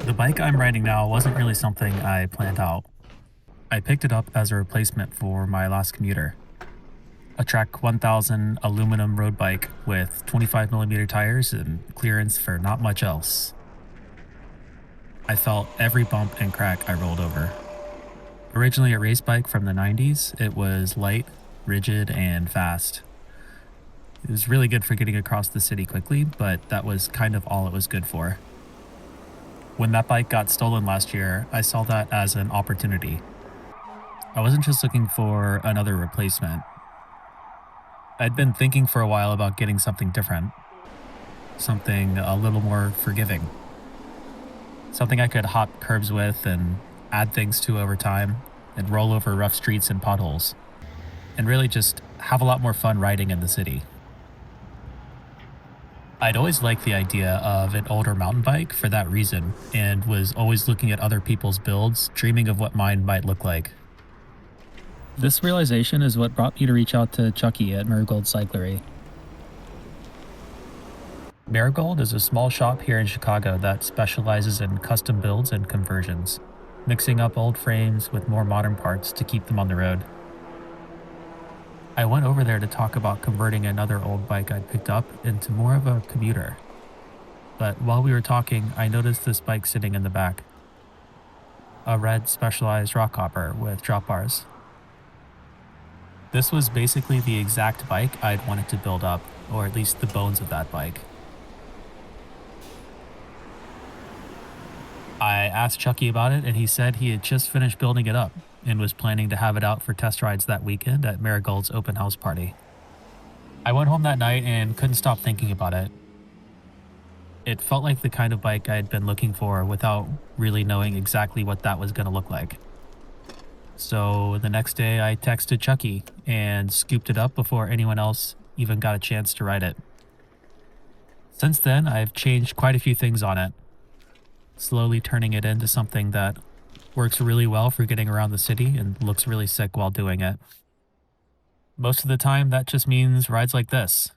The bike I'm riding now wasn't really something I planned out. I picked it up as a replacement for my last commuter. A Trek 1000 aluminum road bike with 25mm tires and clearance for not much else. I felt every bump and crack I rolled over. Originally a race bike from the 90s, it was light, rigid, and fast. It was really good for getting across the city quickly, but that was kind of all it was good for. When that bike got stolen last year, I saw that as an opportunity. I wasn't just looking for another replacement. I'd been thinking for a while about getting something different. Something a little more forgiving. Something I could hop curbs with and add things to over time and roll over rough streets and potholes. And really just have a lot more fun riding in the city. I'd always liked the idea of an older mountain bike for that reason, and was always looking at other people's builds, dreaming of what mine might look like. This realization is what brought me to reach out to Chucky at Marigold Cyclery. Marigold is a small shop here in Chicago that specializes in custom builds and conversions, mixing up old frames with more modern parts to keep them on the road. I went over there to talk about converting another old bike I'd picked up into more of a commuter. But while we were talking, I noticed this bike sitting in the back. A red Specialized Rockhopper with drop bars. This was basically the exact bike I'd wanted to build up, or at least the bones of that bike. I asked Chucky about it, and he said he had just finished building it up and was planning to have it out for test rides that weekend at Marigold's open house party. I went home that night and couldn't stop thinking about it. It felt like the kind of bike I had been looking for without really knowing exactly what that was going to look like. So the next day I texted Chucky and scooped it up before anyone else even got a chance to ride it. Since then, I've changed quite a few things on it, slowly turning it into something that works really well for getting around the city and looks really sick while doing it. Most of the time, that just means rides like this.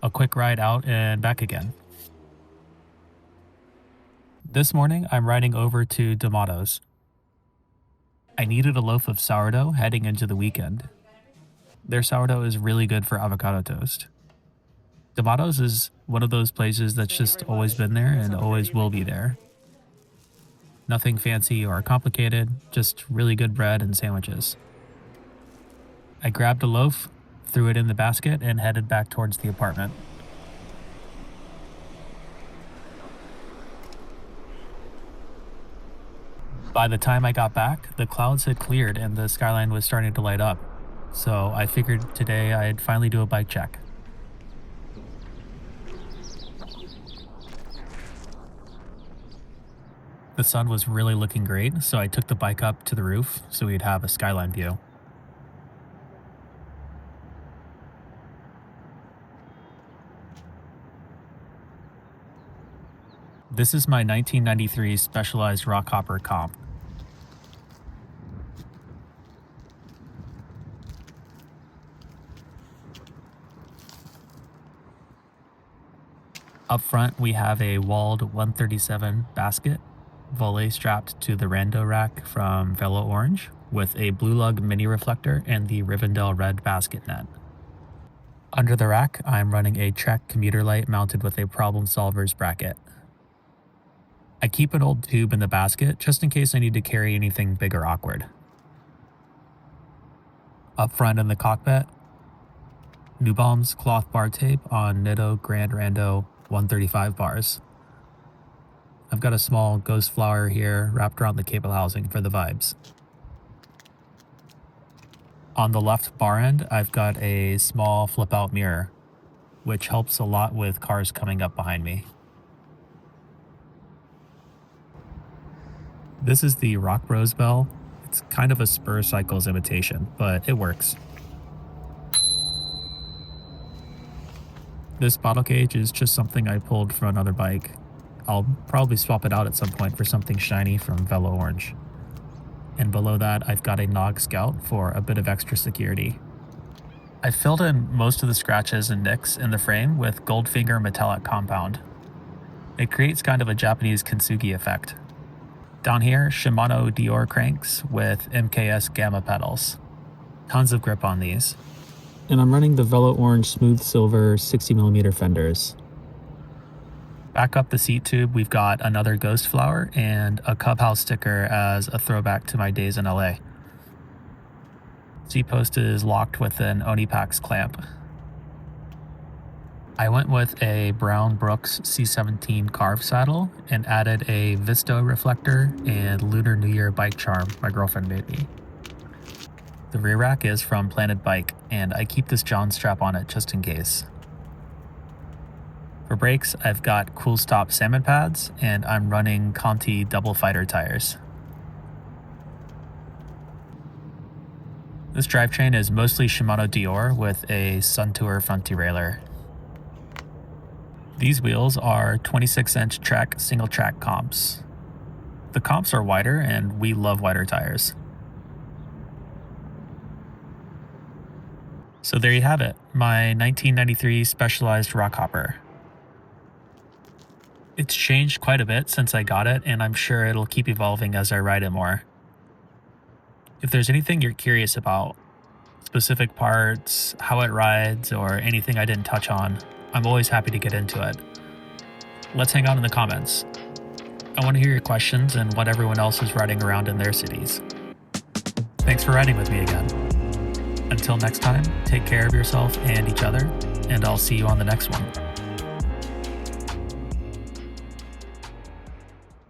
A quick ride out and back again. This morning, I'm riding over to D'Amato's. I needed a loaf of sourdough heading into the weekend. Their sourdough is really good for avocado toast. D'Amato's is one of those places that's just always been there and always will be there. Nothing fancy or complicated, just really good bread and sandwiches. I grabbed a loaf, threw it in the basket, and headed back towards the apartment. By the time I got back, the clouds had cleared and the skyline was starting to light up, so I figured today I'd finally do a bike check. The sun was really looking great, so I took the bike up to the roof so we'd have a skyline view. This is my 1993 Specialized Rockhopper comp. Up front, we have a Wald 137 basket, volley strapped to the rando rack from Velo Orange, with a blue lug mini reflector and the Rivendell red basket net. Under the rack, I'm running a Trek commuter light mounted with a Problem Solvers bracket. I keep an old tube in the basket just in case I need to carry anything big or awkward. Up front in the cockpit, Newbaum's cloth bar tape on NITTO Grand Randonneur 135 bars. I've got a small ghost flower here wrapped around the cable housing for the vibes. On the left bar end, I've got a small flip-out mirror, which helps a lot with cars coming up behind me. This is the Rock Bros bell. It's kind of a Spur Cycles imitation, but it works. This bottle cage is just something I pulled from another bike. I'll probably swap it out at some point for something shiny from Velo Orange. And below that, I've got a Nog Scout for a bit of extra security. I filled in most of the scratches and nicks in the frame with Goldfinger metallic compound. It creates kind of a Japanese kintsugi effect. Down here, Shimano Deore cranks with MKS Gamma pedals. Tons of grip on these. And I'm running the Velo Orange Smooth Silver 60mm fenders. Back up the seat tube, we've got another ghost flower and a Clubhouse sticker as a throwback to my days in LA. Seat post is locked with an Onipax clamp. I went with a Brown Brooks C17 carved saddle and added a Visto reflector and Lunar New Year bike charm my girlfriend made me. The rear rack is from Planted Bike, and I keep this John strap on it just in case. For brakes, I've got Kool-Stop salmon pads, and I'm running Conti DoubleFighter tires. This drivetrain is mostly Shimano Deore with a Suntour front derailleur. These wheels are 26-inch Trek Singletrack comps. The comps are wider, and we love wider tires. So there you have it, my 1993 Specialized Rockhopper. It's changed quite a bit since I got it, and I'm sure it'll keep evolving as I ride it more. If there's anything you're curious about, specific parts, how it rides, or anything I didn't touch on, I'm always happy to get into it. Let's hang out in the comments. I want to hear your questions and what everyone else is riding around in their cities. Thanks for riding with me again. Until next time, take care of yourself and each other, and I'll see you on the next one.